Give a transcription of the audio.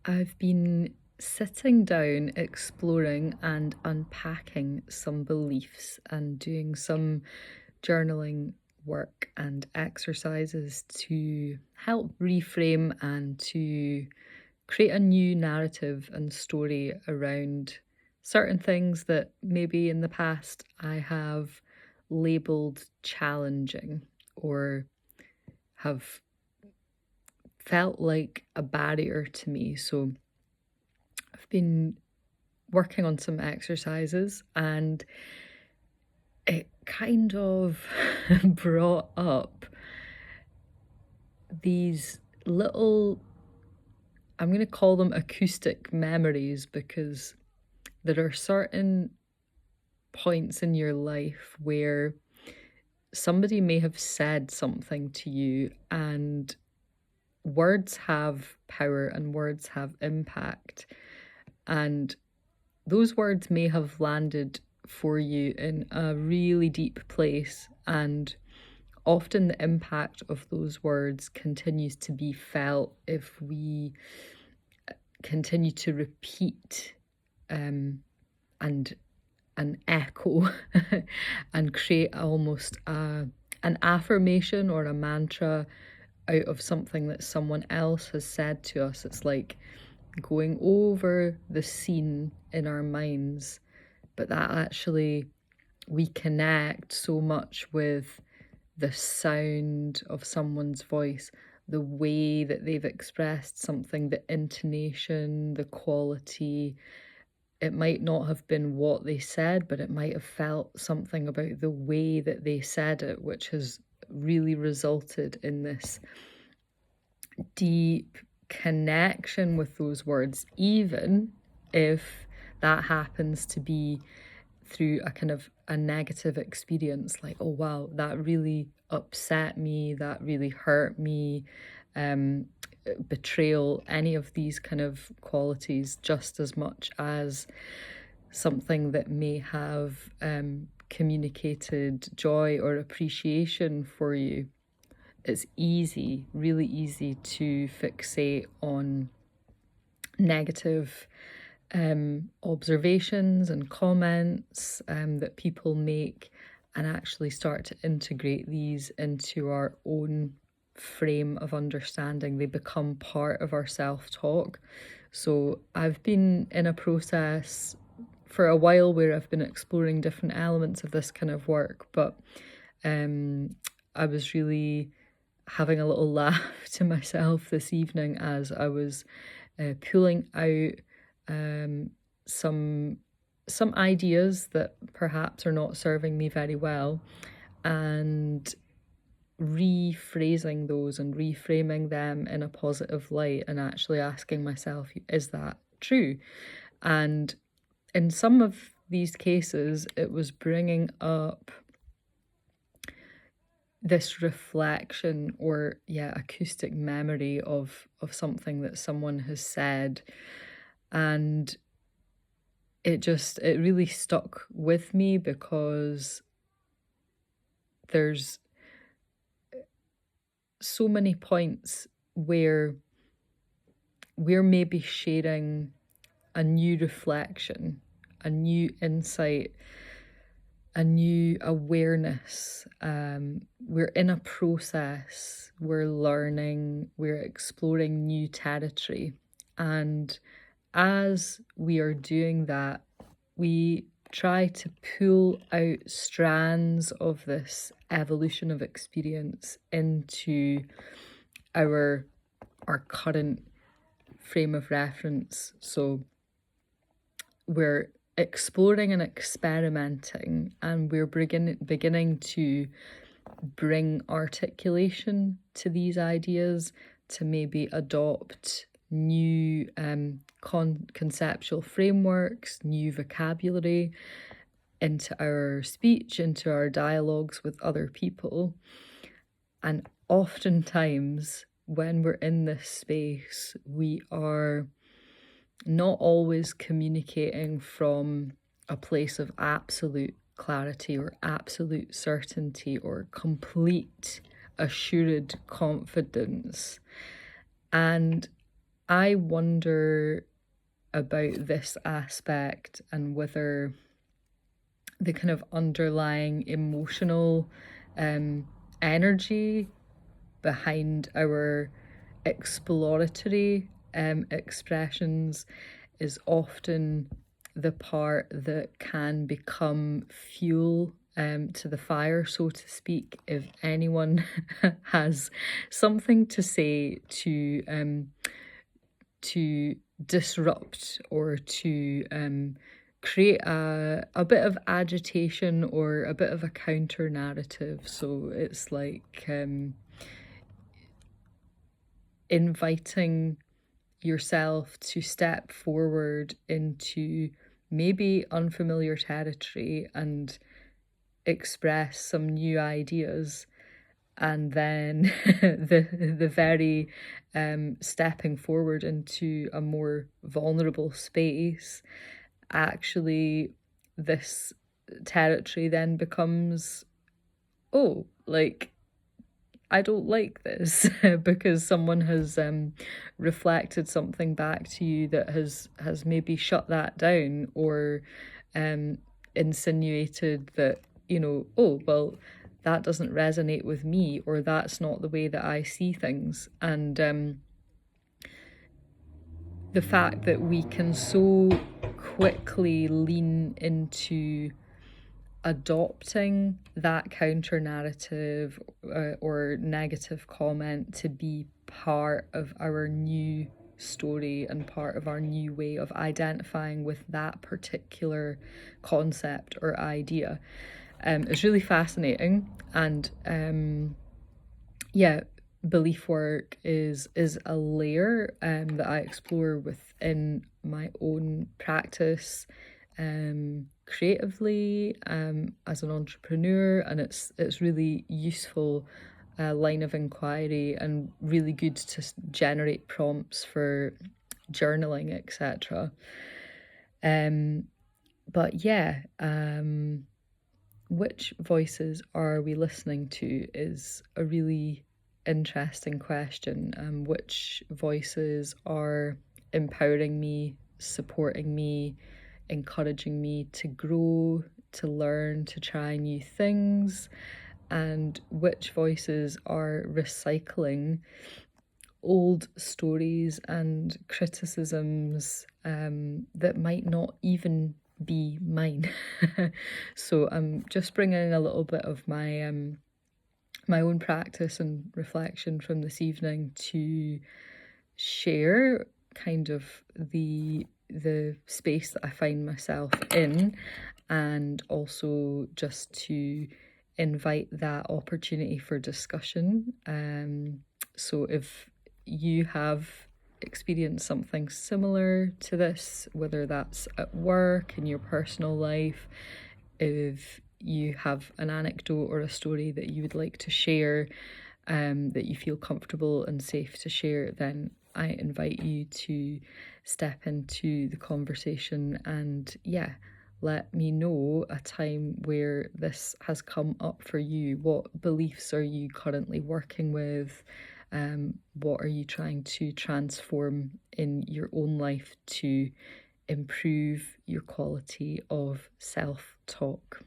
I've been sitting down, exploring and unpacking some beliefs and doing some journaling work and exercises to help reframe and to create a new narrative and story around certain things that maybe in the past I have labeled challenging or have felt like a barrier to me. So I've been working on some exercises and it kind of brought up these little, I'm going to call them acoustic memories, because there are certain points in your life where somebody may have said something to you, and words have power and words have impact. And those words may have landed for you in a really deep place, and often the impact of those words continues to be felt if we continue to repeat and an echo and create almost an affirmation or a mantra out of something that someone else has said to us. It's like going over the scene in our minds, but that actually we connect so much with the sound of someone's voice, the way that they've expressed something, the intonation, the quality. It might not have been what they said, but it might have felt something about the way that they said it, which has really resulted in this deep connection with those words, even if that happens to be through a kind of a negative experience, like, oh wow, that really upset me, that really hurt me. Betrayal, any of these kind of qualities, just as much as something that may have communicated joy or appreciation for you. It's easy, really easy to fixate on negative observations and comments that people make, and actually start to integrate these into our own frame of understanding. They become part of our self-talk. So I've been in a process for a while where I've been exploring different elements of this kind of work, but I was really having a little laugh to myself this evening as I was pulling out some ideas that perhaps are not serving me very well, and rephrasing those and reframing them in a positive light, and actually asking myself, is that true? And in some of these cases, it was bringing up this reflection or acoustic memory of something that someone has said, and it really stuck with me, because there's so many points where we're maybe sharing a new reflection, a new insight, a new awareness. We're in a process, we're learning, we're exploring new territory. And as we are doing that, we try to pull out strands of this evolution of experience into our current frame of reference. So we're exploring and experimenting, and we're beginning to bring articulation to these ideas, to maybe adopt new conceptual frameworks, new vocabulary into our speech, into our dialogues with other people. And oftentimes, when we're in this space, we are not always communicating from a place of absolute clarity or absolute certainty or complete assured confidence. And I wonder about this aspect and whether the kind of underlying emotional energy behind our exploratory expressions is often the part that can become fuel to the fire, so to speak. If anyone has something to say to disrupt or to create a bit of agitation or a bit of a counter narrative. So it's like inviting yourself to step forward into maybe unfamiliar territory and express some new ideas, and then the very stepping forward into a more vulnerable space, actually this territory then becomes, oh, like, I don't like this because someone has reflected something back to you that has maybe shut that down, or um, insinuated that, oh, well, that doesn't resonate with me, or that's not the way that I see things. And the fact that we can so quickly lean into adopting that counter narrative or negative comment to be part of our new story and part of our new way of identifying with that particular concept or idea is really fascinating. And yeah, belief work is a layer that I explore within my own practice, creatively, as an entrepreneur, and it's really useful line of inquiry and really good to generate prompts for journaling, etc. But yeah, which voices are we listening to is a really interesting question. Which voices are empowering me, supporting me, encouraging me to grow, to learn, to try new things, and which voices are recycling old stories and criticisms that might not even be mine. So I'm just bringing a little bit of my own practice and reflection from this evening to share kind of the space that I find myself in, and also just to invite that opportunity for discussion. So if you have experienced something similar to this, whether that's at work, in your personal life, if you have an anecdote or a story that you would like to share, that you feel comfortable and safe to share, then I invite you to step into the conversation and, yeah, let me know a time where this has come up for you. What beliefs are you currently working with? What are you trying to transform in your own life to improve your quality of self-talk?